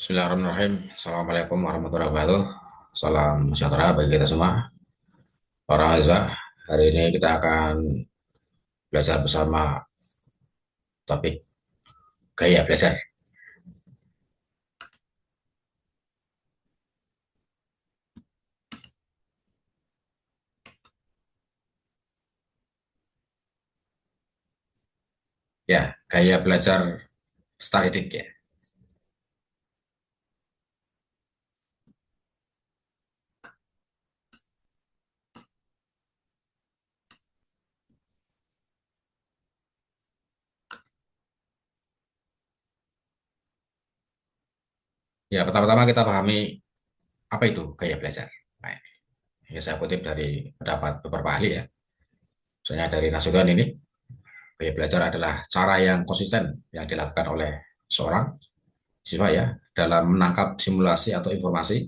Bismillahirrahmanirrahim. Assalamualaikum warahmatullahi wabarakatuh. Salam sejahtera bagi kita semua. Para Azza, hari ini kita akan belajar bersama topik gaya belajar. Ya, gaya belajar statistik ya. Ya, pertama-tama kita pahami apa itu gaya belajar. Nah, ini saya kutip dari pendapat beberapa ahli ya. Misalnya dari Nasution ini, gaya belajar adalah cara yang konsisten yang dilakukan oleh seorang siswa ya dalam menangkap simulasi atau informasi,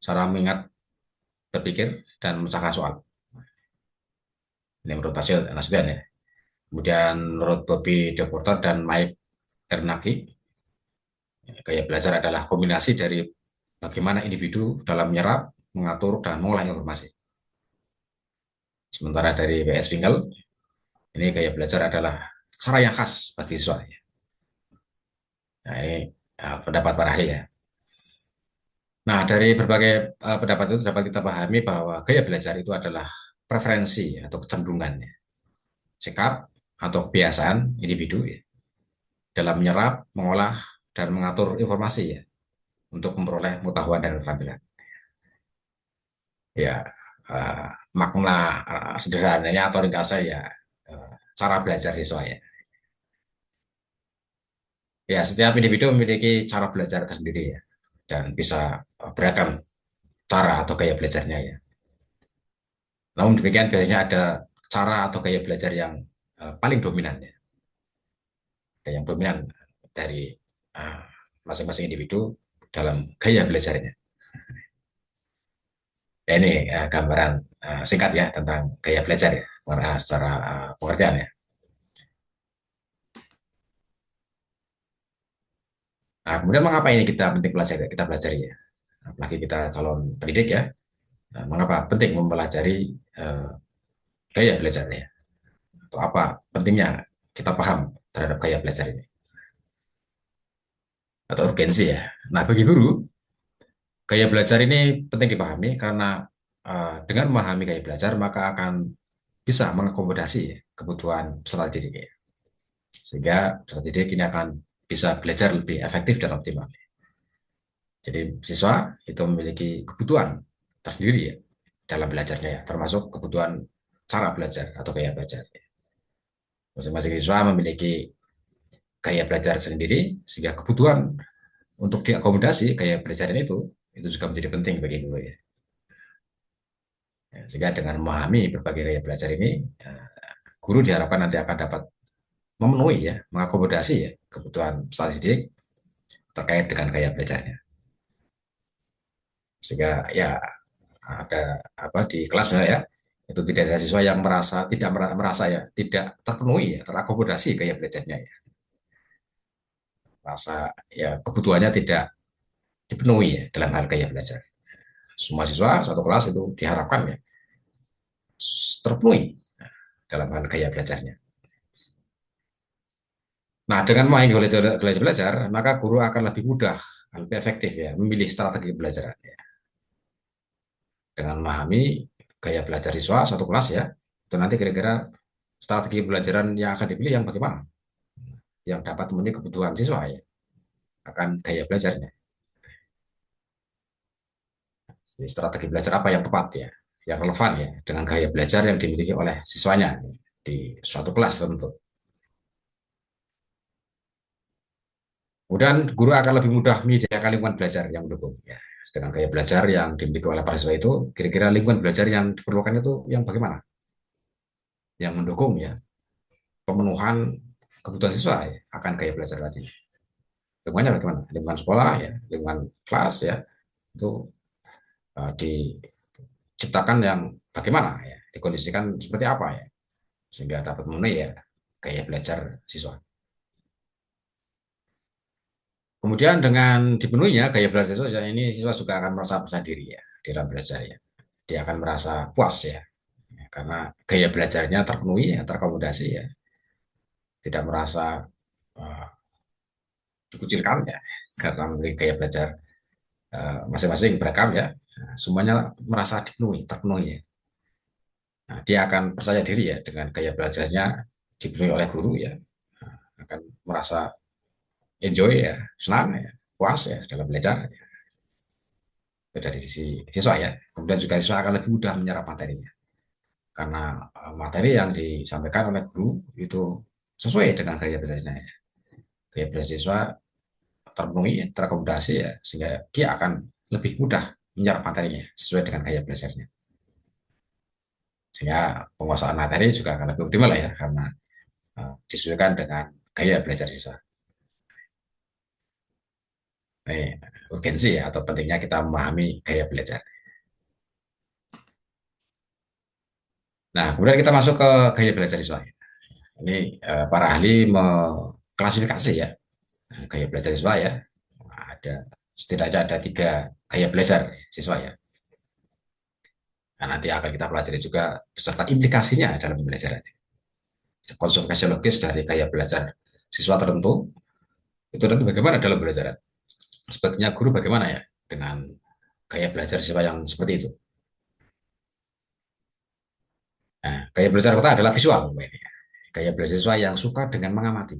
cara mengingat, berpikir, dan memecahkan soal. Ini menurut hasil Nasution ya. Kemudian menurut Bobby DePorter dan Mike Ernaki, gaya belajar adalah kombinasi dari bagaimana individu dalam menyerap, mengatur, dan mengolah informasi. Sementara dari W.S. Winkel, ini gaya belajar adalah cara yang khas bagi siswa. Nah, ini pendapat para ahli ya. Nah, dari berbagai pendapat itu dapat kita pahami bahwa gaya belajar itu adalah preferensi atau kecenderungan, ya, sikap atau kebiasaan individu ya, dalam menyerap, mengolah, dan mengatur informasi ya, untuk memperoleh pengetahuan dan keterampilan. Ya, eh, makna sederhananya atau ringkasnya ya, cara belajar siswa ya. Ya, setiap individu memiliki cara belajar tersendiri ya, dan bisa beragam cara atau gaya belajarnya ya. Namun demikian biasanya ada cara atau gaya belajar yang paling dominan ya, ada yang dominan dari uh, masing-masing individu dalam gaya belajarnya. Ya, ini gambaran singkat ya tentang gaya belajar ya, secara pengertian ya. Nah, kemudian mengapa ini kita penting belajar, kita pelajari ya, apalagi kita calon pendidik ya. Nah, mengapa penting mempelajari uh, gaya belajar ya, atau apa pentingnya kita paham terhadap gaya belajar ini, atau urgensi ya. Nah, bagi guru, gaya belajar ini penting dipahami karena dengan memahami gaya belajar maka akan bisa mengakomodasi ya, kebutuhan peserta didik ya. Sehingga peserta didik ini akan bisa belajar lebih efektif dan optimal. Jadi siswa itu memiliki kebutuhan tersendiri ya dalam belajarnya ya, termasuk kebutuhan cara belajar atau gaya belajar. Masing-masing siswa memiliki gaya belajar sendiri sehingga kebutuhan untuk diakomodasi gaya belajar itu juga menjadi penting bagi guru ya. Ya, sehingga dengan memahami berbagai gaya belajar ini, ya, guru diharapkan nanti akan dapat memenuhi ya, mengakomodasi ya kebutuhan peserta didik terkait dengan gaya belajarnya. Sehingga ya ada apa di kelas misalnya ya, itu tidak ada siswa yang merasa tidak merasa ya tidak terpenuhi ya, terakomodasi gaya belajarnya ya, merasa ya kebutuhannya tidak dipenuhi ya dalam hal gaya belajar. Semua siswa satu kelas itu diharapkan ya terpenuhi dalam hal gaya belajarnya. Nah, dengan memahami gaya belajar, maka guru akan lebih mudah, lebih efektif ya memilih strategi belajar ya. Dengan memahami gaya belajar siswa satu kelas ya, itu nanti kira-kira strategi pembelajaran yang akan dipilih yang bagaimana, yang dapat memenuhi kebutuhan siswa ya, akan gaya belajarnya. Jadi strategi belajar apa yang tepat ya, yang relevan ya dengan gaya belajar yang dimiliki oleh siswanya di suatu kelas tertentu. Kemudian guru akan lebih mudah menyediakan lingkungan belajar yang mendukung ya. Dengan gaya belajar yang dimiliki oleh para siswa itu, kira-kira lingkungan belajar yang diperlukan itu yang bagaimana? Yang mendukung ya pemenuhan kebutuhan siswa ya, akan gaya belajar tadi. Lingkungannya bagaimana? Lingkungan sekolah ya, lingkungan kelas ya, itu diciptakan yang bagaimana ya, dikondisikan seperti apa ya, sehingga dapat memenuhi ya gaya belajar siswa. Kemudian dengan dipenuhinya gaya belajar siswa ini, siswa juga akan merasa percaya diri ya di dalam belajar ya. Dia akan merasa puas ya, karena gaya belajarnya terpenuhi ya, terakomodasi ya, tidak merasa uh, dikucilkan ya, karena memiliki gaya belajar masing-masing beragam ya. Nah, semuanya merasa dipenuhi, terpenuhi ya. Nah, dia akan percaya diri ya dengan gaya belajarnya dipenuhi oleh guru ya. Nah, akan merasa enjoy ya, senang ya, puas ya dalam belajar ya. Itu dari sisi siswa ya. Kemudian juga siswa akan lebih mudah menyerap materinya karena materi yang disampaikan oleh guru itu sesuai dengan gaya belajarnya ya. Gaya belajar siswa terpenuhi, terakomodasi ya, sehingga dia akan lebih mudah menyerap materinya sesuai dengan gaya belajarnya. Sehingga penguasaan materi juga akan lebih optimal ya, karena disesuaikan dengan gaya belajar siswa. Ini urgensi ya, atau pentingnya kita memahami gaya belajar. Nah, kemudian kita masuk ke gaya belajar siswa. Ini para ahli mengklasifikasi ya gaya belajar siswa ya. Ada setidaknya ada tiga gaya belajar siswa ya. Nah, nanti akan kita pelajari juga beserta implikasinya dalam pembelajaran. Konsep fisiologis dari gaya belajar siswa tertentu itu nanti bagaimana dalam pembelajaran. Sebaiknya guru bagaimana ya dengan gaya belajar siswa yang seperti itu. Nah, gaya belajar pertama adalah visual. Gaya belajar siswa yang suka dengan mengamati.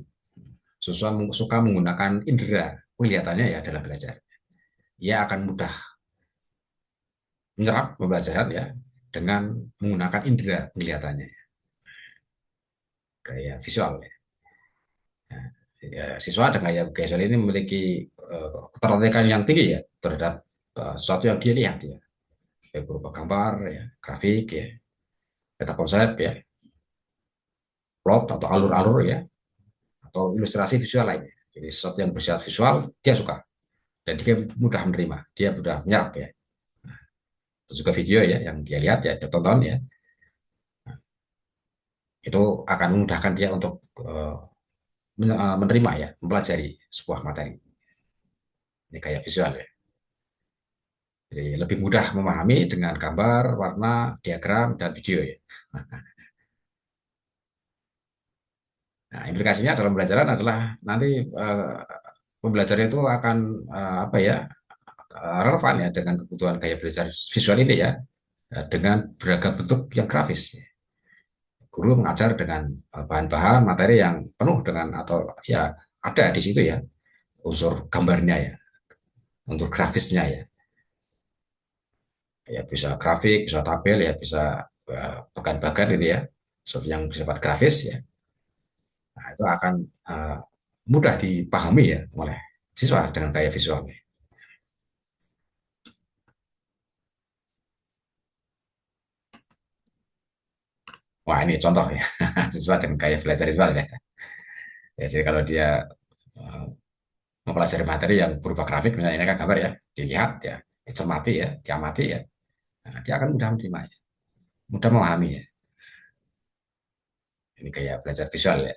Siswa suka menggunakan indera kelihatannya ya dalam belajar. Ia akan mudah menyerap pembelajaran ya dengan menggunakan indera penglihatannya, gaya visual ya. Nah, ya, siswa dengan gaya visual ini memiliki ketertarikan yang tinggi ya terhadap sesuatu yang dia lihat ya, ya berupa gambar ya, grafik ya, peta konsep ya, plot atau alur-alur ya, atau ilustrasi visual lainnya. Jadi sesuatu yang bersifat visual dia suka dan dia mudah menerima, dia mudah menyerap ya. Terus juga video ya yang dia lihat ya, dia tonton ya, itu akan memudahkan dia untuk menerima ya, mempelajari sebuah materi. Ini kayak visual ya. Jadi lebih mudah memahami dengan gambar, warna, diagram, dan video ya. Nah, implikasinya dalam pembelajaran adalah nanti pembelajaran itu akan apa ya relevan ya dengan kebutuhan gaya belajar visual ini ya, dengan beragam bentuk yang grafis. Guru mengajar dengan bahan-bahan materi yang penuh dengan atau ya ada di situ ya unsur gambarnya ya, unsur grafisnya ya. Ya bisa grafik, bisa tabel ya, bisa bagan-bagan gitu ya, sesuatu yang bersifat grafis ya. Nah, itu akan uh, mudah dipahami ya oleh siswa dengan gaya visual. Wah ini contoh ya, siswa dengan gaya belajar visual ya. Ya, jadi kalau dia uh, mempelajari materi yang berupa grafik, misalnya ini kan gambar ya, dilihat ya, dicermati ya, diamati ya, nah, dia akan mudah menerima ya, mudah memahami ya. Ini gaya belajar visual ya.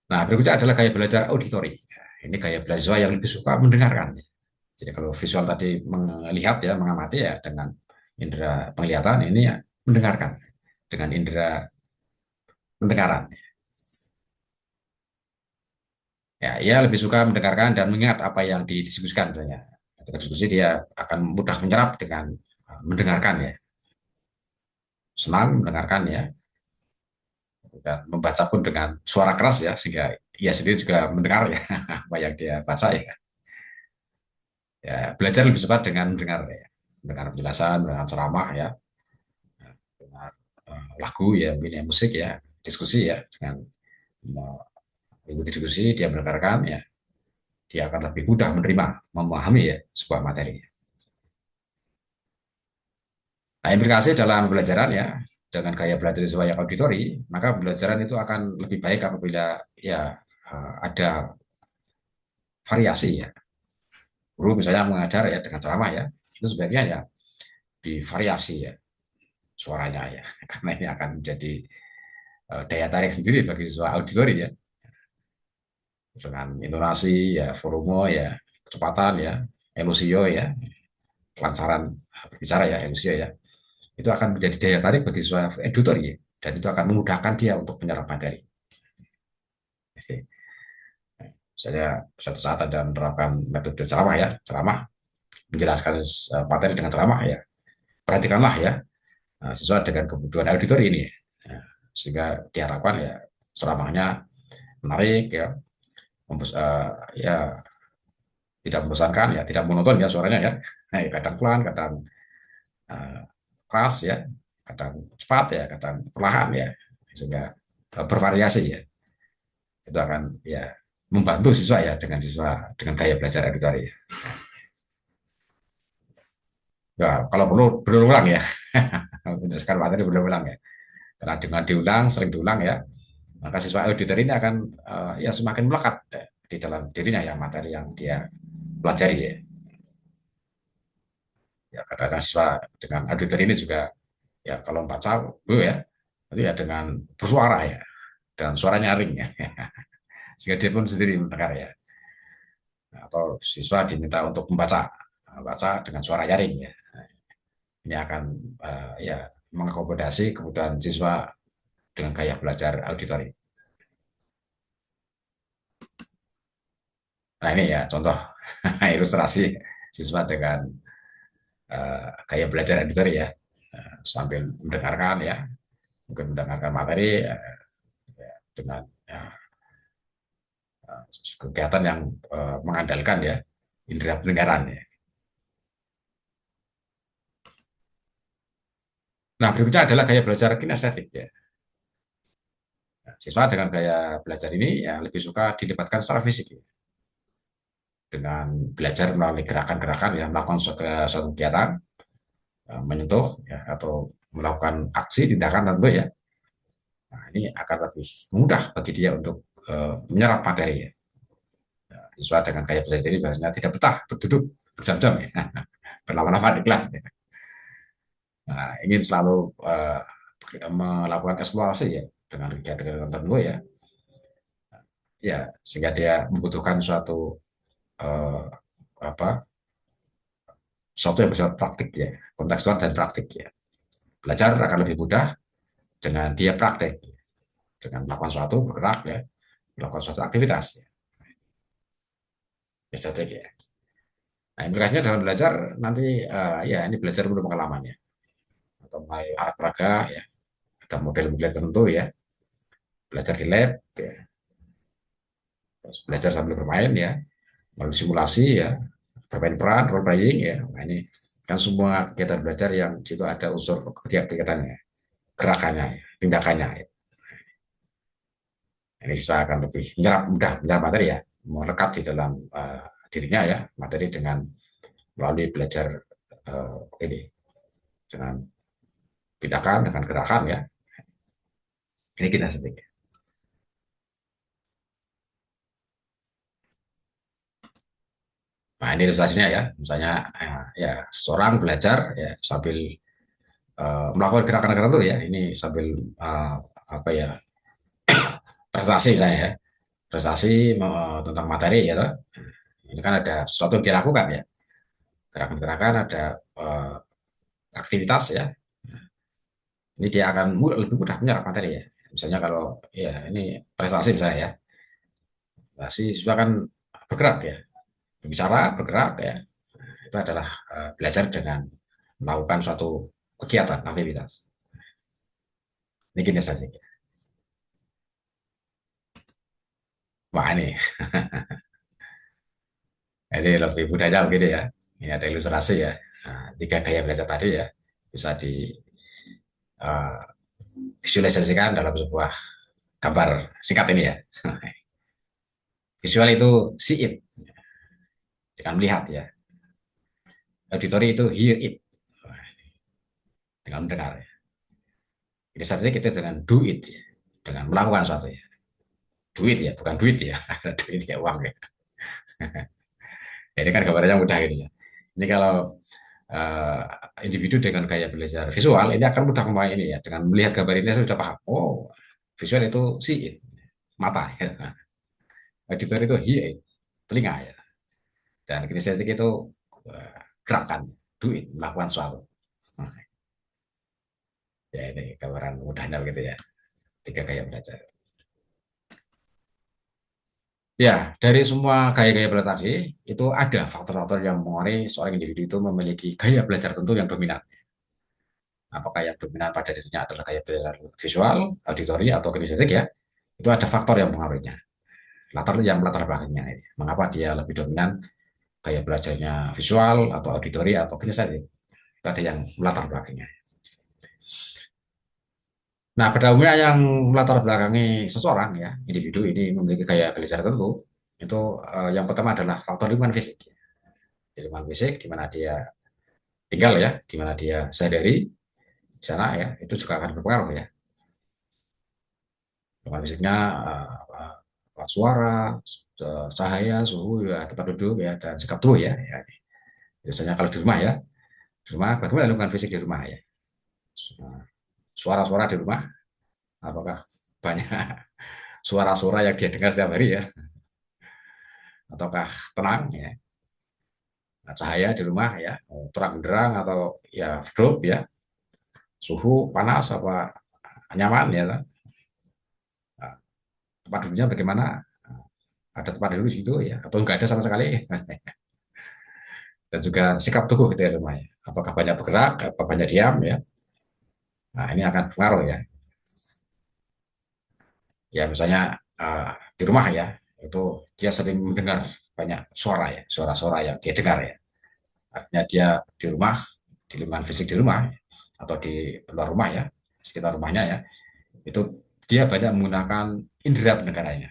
Nah, berikutnya adalah gaya belajar auditory. Ini gaya belajar yang lebih suka mendengarkan. Jadi kalau visual tadi melihat ya, mengamati ya dengan indera penglihatan, ini ya mendengarkan dengan indera pendengaran. Ya, ia lebih suka mendengarkan dan mengingat apa yang didiskusikan misalnya. Ketika diskusi dia akan mudah menyerap dengan mendengarkan ya, senang mendengarkan ya, dan membaca pun dengan suara keras ya, sehingga ia sendiri juga mendengar ya apa yang dia baca ya. Ya, belajar lebih cepat dengan mendengar ya, mendengar penjelasan, dengan ceramah ya, dengar lagu ya, mungkin ya, musik ya, diskusi ya, dengan mengikuti diskusi dia mendengarkan ya, dia akan lebih mudah menerima, memahami ya sebuah materi. Nah, implikasi dalam pembelajaran ya, dengan gaya belajar siswa yang auditori, maka pembelajaran itu akan lebih baik apabila ya ada variasi ya. Guru misalnya mengajar ya dengan ceramah ya, itu sebaiknya ya divariasi ya, suaranya ya, karena ini akan menjadi daya tarik sendiri bagi siswa auditori ya, dengan intonasi ya, volume ya, kecepatan ya, elusio ya, kelancaran berbicara ya, elusio ya, itu akan menjadi daya tarik bagi siswa auditori ya, dan itu akan memudahkan dia untuk menyerap materi. Jadi, saya suatu saat ada menerapkan metode ceramah ya, ceramah menjelaskan materi dengan ceramah ya, perhatikanlah ya, sesuai dengan kebutuhan auditori ini ya, sehingga diharapkan ya ceramahnya menarik ya, ya tidak membosankan ya, tidak monoton ya suaranya ya, nah, kadang pelan, kadang uh, keras ya, kadang cepat ya, kadang perlahan ya, sehingga bervariasi ya, itu akan ya membantu siswa ya, dengan dengan gaya belajar auditori ya. Ya, kalau perlu berulang ya, menjelaskan materi berulang ya, karena dengan diulang, sering diulang ya, maka siswa auditor ini akan ya semakin melekat ya, di dalam dirinya yang materi yang dia pelajari ya. Ya kadang-kadang siswa dengan auditor ini juga ya kalau baca bu ya, itu ya dengan bersuara ya, dan suara nyaring ya, sehingga dia pun sendiri mendengar ya. Nah, atau siswa diminta untuk membaca dengan suara nyaring ya. Ini akan ya mengakomodasi kebutuhan siswa dengan gaya belajar auditori. Nah ini ya contoh ilustrasi siswa dengan gaya belajar auditori ya, sambil mendengarkan ya, mungkin mendengarkan materi dengan kegiatan yang mengandalkan ya indera pendengaran ya. Nah berikutnya adalah gaya belajar kinestetik ya. Nah, siswa dengan gaya belajar ini ya lebih suka dilibatkan secara fisik ya, dengan belajar melalui gerakan-gerakan yang melakukan suatu kegiatan, menyentuh ya, atau melakukan aksi tindakan tentu ya. Nah, ini akan lebih mudah bagi dia untuk menyerap materi ya. Nah, siswa dengan gaya belajar ini biasanya tidak betah berduduk berjam-jam ya, berlama-lama di kelas ya. Nah, ingin selalu melakukan eksplorasi ya dengan kegiatan tertentu ya, ya sehingga dia membutuhkan uh, apa suatu yang bersifat praktik ya, kontekstual dan praktik ya. Belajar akan lebih mudah dengan dia praktek, dengan melakukan suatu bergerak ya, melakukan suatu aktivitas ya, strategi ya. Nah, implikasinya dalam belajar nanti ya ini belajar perlu pengalaman ya, atau mulai alat peraga ya, ada model-model tertentu ya, belajar di lab ya, belajar sambil bermain ya, melalui simulasi ya, bermain peran, role playing ya. Nah, ini kan semua kegiatan belajar yang situ ada unsur kegiatannya, gerakannya, tindakannya. Ya. Ini sudah akan lebih mudah menyerap materi ya, melekat di dalam dirinya ya, materi dengan melalui belajar ini dengan tindakan, dengan gerakan ya. Ini kita sedikit. Nah, ini ilustrasinya ya, misalnya ya seorang belajar ya sambil melakukan gerakan-gerakan itu ya, ini sambil apa ya, prestasi saya ya, prestasi tentang materi ya toh. Ini kan ada sesuatu yang dilakukan ya, gerakan-gerakan ada uh, aktivitas ya, ini dia akan lebih mudah menyerap materi ya. Misalnya kalau ya ini prestasi misalnya ya, prestasi siswa kan bergerak ya, berbicara bergerak ya, itu adalah belajar dengan melakukan suatu kegiatan aktivitas. Ini kinesthetik. Wah ini lebih budaya begini ya. Ini ada ilustrasi ya. Nah, tiga gaya belajar tadi ya bisa divisualisasikan dalam sebuah gambar singkat ini ya. Visual itu see it, dengan melihat ya. Auditory itu hear it, dengan mendengar ya. Jadi statistik itu dengan do it ya, dengan melakukan sesuatu ya. Duit ya, bukan duit ya. Duit ya uang ya. Ini kan gambarnya mudah ini ya. Ini kalau eh, individu dengan gaya belajar visual ini akan mudah memahami ini ya. Dengan melihat gambar ini saya sudah paham. Oh, visual itu see it, mata. Ya. Nah, auditor itu hear it, telinga ya. Dan kinestetik itu gerakan, do it, melakukan sesuatu. Nah, ya ini gambaran mudahnya begitu ya. Tiga gaya belajar. Ya, dari semua gaya-gaya belajar tadi, itu ada faktor-faktor yang mengenai seorang individu itu memiliki gaya belajar tertentu yang dominan. Apakah yang dominan pada dirinya adalah gaya belajar visual, auditori, atau kinestetik ya, itu ada faktor yang mengaruhinya. Latar belakangnya ini. Mengapa dia lebih dominan gaya belajarnya visual, atau auditori, atau kinestetik. Itu ada yang melatar belakangnya. Nah, pada umumnya yang melatar belakangi seseorang ya, individu ini memiliki gaya belajar tertentu, itu yang pertama adalah faktor lingkungan fisik. Di lingkungan fisik, di mana dia tinggal ya, di mana dia sehari-hari di sana ya, itu juga akan berpengaruh ya. Lingkungan fisiknya, suara, cahaya, suhu, ya, tempat duduk ya, dan sikap tubuh ya. Ya. Biasanya kalau di rumah bagaimana lingkungan fisik di rumah ya? Suara-suara di rumah, apakah banyak suara-suara yang dia dengar setiap hari ya, ataukah tenang ya? Nah, cahaya di rumah ya, terang benderang atau ya redup ya, suhu panas apa nyaman ya, nah, tempat duduknya bagaimana, ada tempat duduk di situ ya, atau enggak ada sama sekali, dan juga sikap tubuh gitu ya rumah ya, apakah banyak bergerak, apa banyak diam ya, nah ini akan berpengaruh ya, ya misalnya di rumah ya, itu dia sering mendengar banyak suara ya, suara-suara yang dia dengar ya, artinya dia di rumah, di lingkungan fisik di rumah atau di luar rumah ya, sekitar rumahnya ya, itu dia banyak menggunakan indera pendengarannya.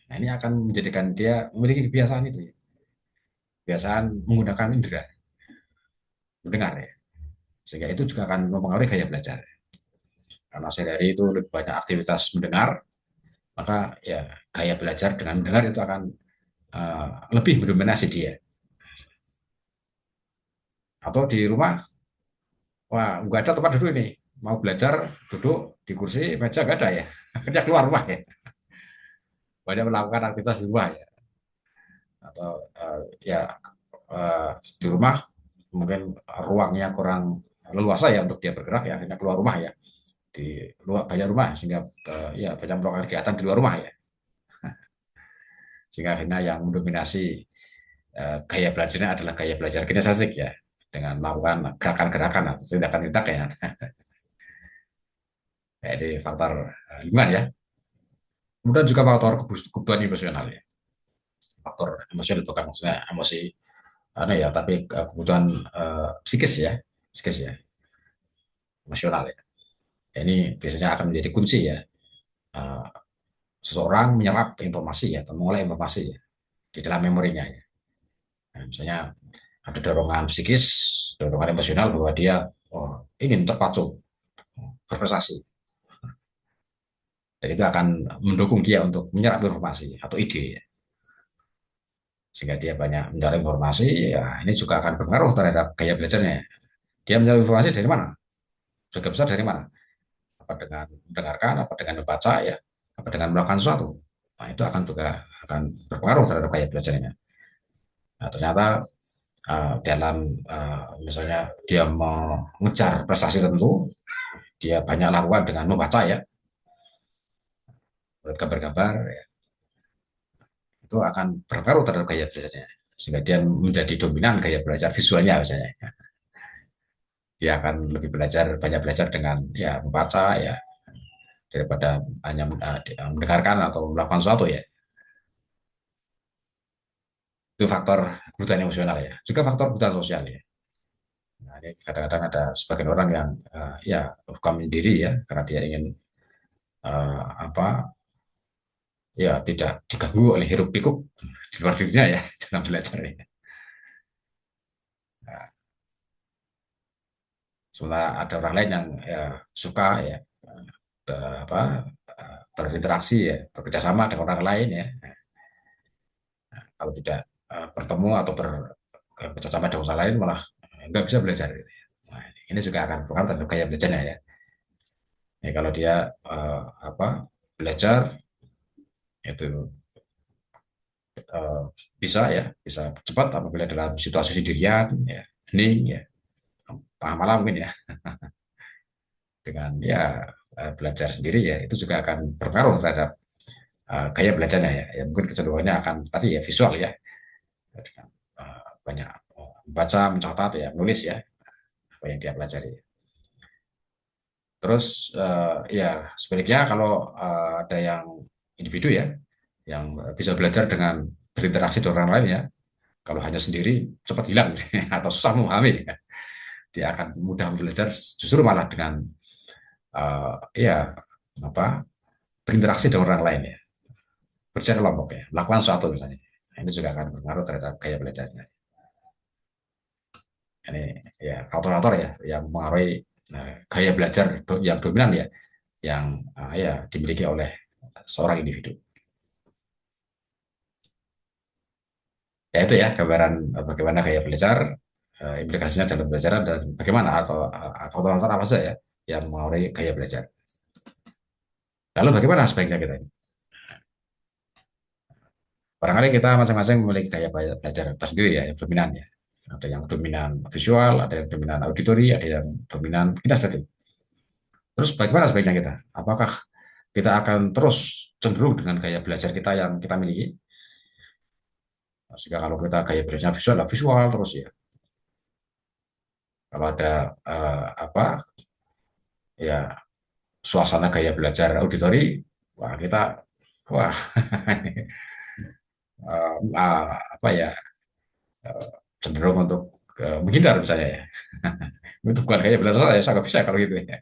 Nah, ini akan menjadikan dia memiliki kebiasaan itu, ya. Kebiasaan menggunakan indera mendengar ya. Sehingga itu juga akan mempengaruhi gaya belajar. Karena sehari-hari itu lebih banyak aktivitas mendengar, maka ya gaya belajar dengan mendengar itu akan lebih mendominasi dia. Atau di rumah, wah nggak ada tempat duduk ini. Mau belajar, duduk di kursi, meja nggak ada ya. Akhirnya keluar rumah ya. Banyak melakukan aktivitas di rumah ya. Atau ya di rumah mungkin ruangnya kurang leluasa ya untuk dia bergerak ya, akhirnya keluar rumah ya, di luar banyak rumah sehingga ya banyak melakukan kegiatan di luar rumah ya, sehingga akhirnya yang mendominasi gaya belajarnya adalah gaya belajar kinestetik ya, dengan melakukan gerakan-gerakan atau tindakan-tindakan ya. Jadi faktor lingkungan ya, kemudian juga faktor kebutuhan emosional ya, faktor emosional bukan maksudnya emosi aneh ya, tapi kebutuhan psikis ya, psikis ya, emosional ya. Ini biasanya akan menjadi kunci ya, uh, seseorang menyerap informasi ya, atau mengolah informasi ya, di dalam memorinya ya. Nah, misalnya ada dorongan psikis, dorongan emosional bahwa dia ingin terpacu, berprestasi. Dan itu akan mendukung dia untuk menyerap informasi atau ide ya. Sehingga dia banyak mencari informasi, ya ini juga akan berpengaruh terhadap gaya belajarnya. Dia mencari informasi dari mana? Juga besar dari mana? Apa dengan mendengarkan, apa dengan membaca ya, apa dengan melakukan sesuatu. Nah, itu akan juga akan berpengaruh terhadap gaya belajarnya. Nah, ternyata dalam misalnya dia mengejar prestasi tertentu, dia banyak lakukan dengan membaca ya, menurut gambar-gambar ya, itu akan berpengaruh terhadap gaya belajarnya. Sehingga dia menjadi dominan gaya belajar visualnya misalnya. Dia akan lebih belajar, banyak belajar dengan ya membaca ya, daripada hanya mendengarkan atau melakukan sesuatu ya. Itu faktor kebutuhan emosional ya. Juga faktor kebutuhan sosial ya. Nah, ini kadang-kadang ada sebagian orang yang ya bukan menyendiri ya, karena dia ingin apa ya tidak diganggu oleh hiruk pikuk di luar dunia ya dalam belajar ya. Nah, sementara ada orang lain yang ya, suka ya apa berinteraksi ya, bekerja sama dengan orang lain ya. Nah, kalau tidak bertemu atau bekerja sama dengan orang lain malah nggak bisa belajar gitu ya. Nah, ini juga akan berpengaruh terhadap gaya belajarnya ya. Ya, kalau dia apa belajar itu eh, bisa ya, bisa cepat apabila dalam situasi sendirian, ya, hening, ya, tengah malam mungkin ya, dengan ya belajar sendiri ya, itu juga akan berpengaruh terhadap gaya belajarnya ya. Ya mungkin kecenderungannya akan tadi ya visual ya, dengan banyak membaca, mencatat ya, nulis ya, apa yang dia pelajari. Terus ya sebaliknya kalau ada yang individu ya, yang bisa belajar dengan berinteraksi dengan orang lain ya, kalau hanya sendiri cepat hilang atau susah memahami ya. Dia akan mudah belajar justru malah dengan ya apa berinteraksi dengan orang lain ya, kerja kelompok ya, melakukan sesuatu misalnya. Nah, ini juga akan berpengaruh terhadap gaya belajarnya. Ini ya faktor-faktor ya yang mengaruhi gaya belajar yang dominan ya, yang ya dimiliki oleh seorang individu. Ya itu ya gambaran bagaimana gaya belajar, implikasinya dalam belajar dan bagaimana atau faktor-faktor apa saja ya yang mengaruhi gaya belajar. Lalu bagaimana sebaiknya kita ini? Barangkali kita masing-masing memiliki gaya belajar tersendiri ya, yang dominan ya. Ada yang dominan visual, ada yang dominan auditori, ada yang dominan kinestetik. Terus bagaimana sebaiknya kita? Apakah kita akan terus cenderung dengan gaya belajar kita yang kita miliki? Sehingga kalau kita gaya belajarnya visual, visual terus ya. Kalau ada apa ya suasana gaya belajar auditori, wah kita wah apa ya cenderung untuk menghindar misalnya ya. Itu bukan gaya belajar saya nggak bisa kalau gitu ya.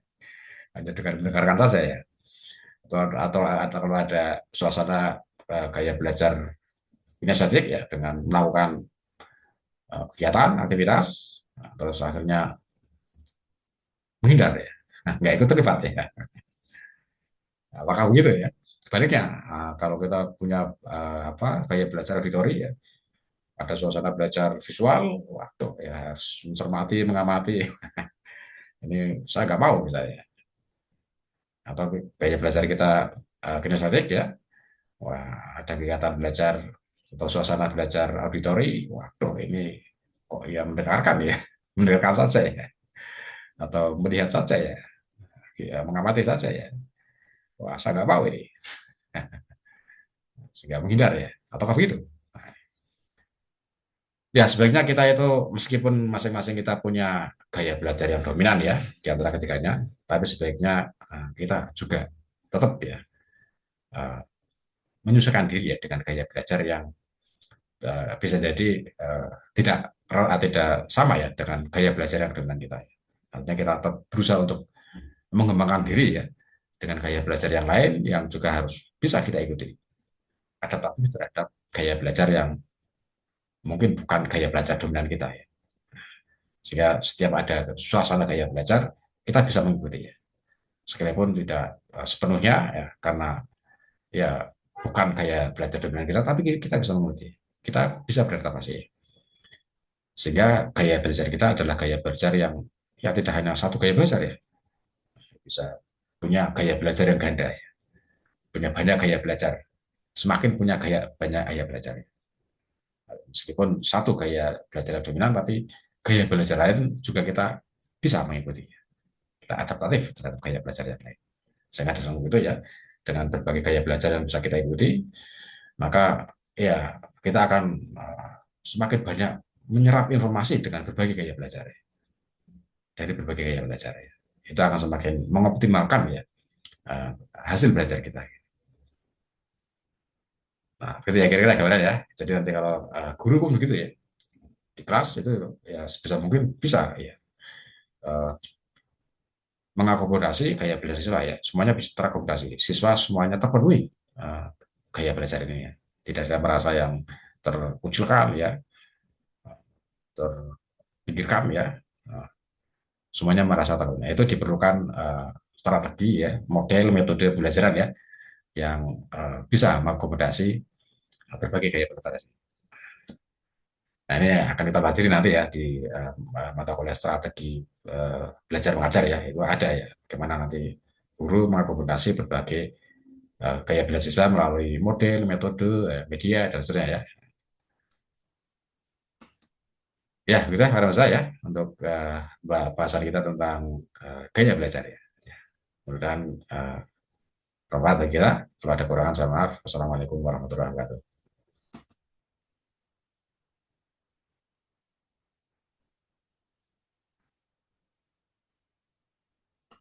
Hanya dengan mendengarkan saja ya. Atau kalau ada suasana gaya belajar kinestetik ya dengan melakukan kegiatan, aktivitas, nah, terus akhirnya menghindar ya. Nah, nggak itu terlibat ya. Apakah begitu ya? Sebaliknya, kalau kita punya apa gaya belajar auditori ya, ada suasana belajar visual, waduh ya harus mencermati, mengamati. Ini saya nggak mau misalnya. Atau gaya belajar kita kinestetik ya, wah ada kegiatan belajar atau suasana belajar auditori, waduh ini kok ya mendengarkan ya, mendengarkan saja ya, atau melihat saja ya, ya mengamati saja ya. Wah saya nggak mau ini, sehingga menghindar ya, atau begitu. Ya, sebaiknya kita itu meskipun masing-masing kita punya gaya belajar yang dominan ya di antara ketiganya, tapi sebaiknya kita juga tetap ya uh, menyesuaikan diri ya dengan gaya belajar yang bisa jadi tidak sama ya dengan gaya belajar yang dominan kita. Artinya kita tetap berusaha untuk mengembangkan diri ya dengan gaya belajar yang lain yang juga harus bisa kita ikuti. Adaptatif terhadap gaya belajar yang mungkin bukan gaya belajar dominan kita ya. Sehingga setiap ada suasana gaya belajar, kita bisa mengikuti ya. Sekalipun tidak sepenuhnya ya, karena ya bukan gaya belajar dominan kita, tapi kita bisa mengikuti. Kita bisa beradaptasi. Sehingga gaya belajar kita adalah gaya belajar yang ya tidak hanya satu gaya belajar ya, bisa punya gaya belajar yang ganda ya, punya banyak gaya belajar. Semakin punya banyak gaya belajar. Meskipun satu gaya belajar yang dominan, tapi gaya belajar lain juga kita bisa mengikuti. Kita adaptatif terhadap gaya belajar yang lain. Sehingga dengan itu ya, dengan berbagai gaya belajar yang bisa kita ikuti, maka ya kita akan semakin banyak menyerap informasi dengan berbagai gaya belajar ya. Dari berbagai gaya belajar ya. Itu akan semakin mengoptimalkan ya hasil belajar kita. Nah, itu ya kira-kira gambaran ya. Jadi nanti kalau guru pun begitu ya di kelas itu ya sebisa mungkin bisa ya uh, mengakomodasi gaya belajar siswa ya. Semuanya bisa terakomodasi. Siswa semuanya terpenuhi uh, gaya belajar ini ya. Tidak ada merasa yang terkucilkan ya, terpinggirkan ya. Uh, semuanya merasa terpenuhi. Itu diperlukan strategi ya, model metode pembelajaran ya yang bisa mengakomodasi berbagai gaya belajar. Nah, ini akan kita pelajari nanti ya di mata kuliah strategi belajar mengajar ya. Itu ada ya, bagaimana nanti guru mengakomodasi berbagai gaya belajar siswa melalui model, metode, media, dan seterusnya ya. Ya, kita harap saya ya untuk bahasan kita tentang gaya belajar ya. Ya, mudah-mudahan bermanfaat bagi kita. Kalau ada kekurangan, saya maaf. Wassalamualaikum warahmatullahi wabarakatuh.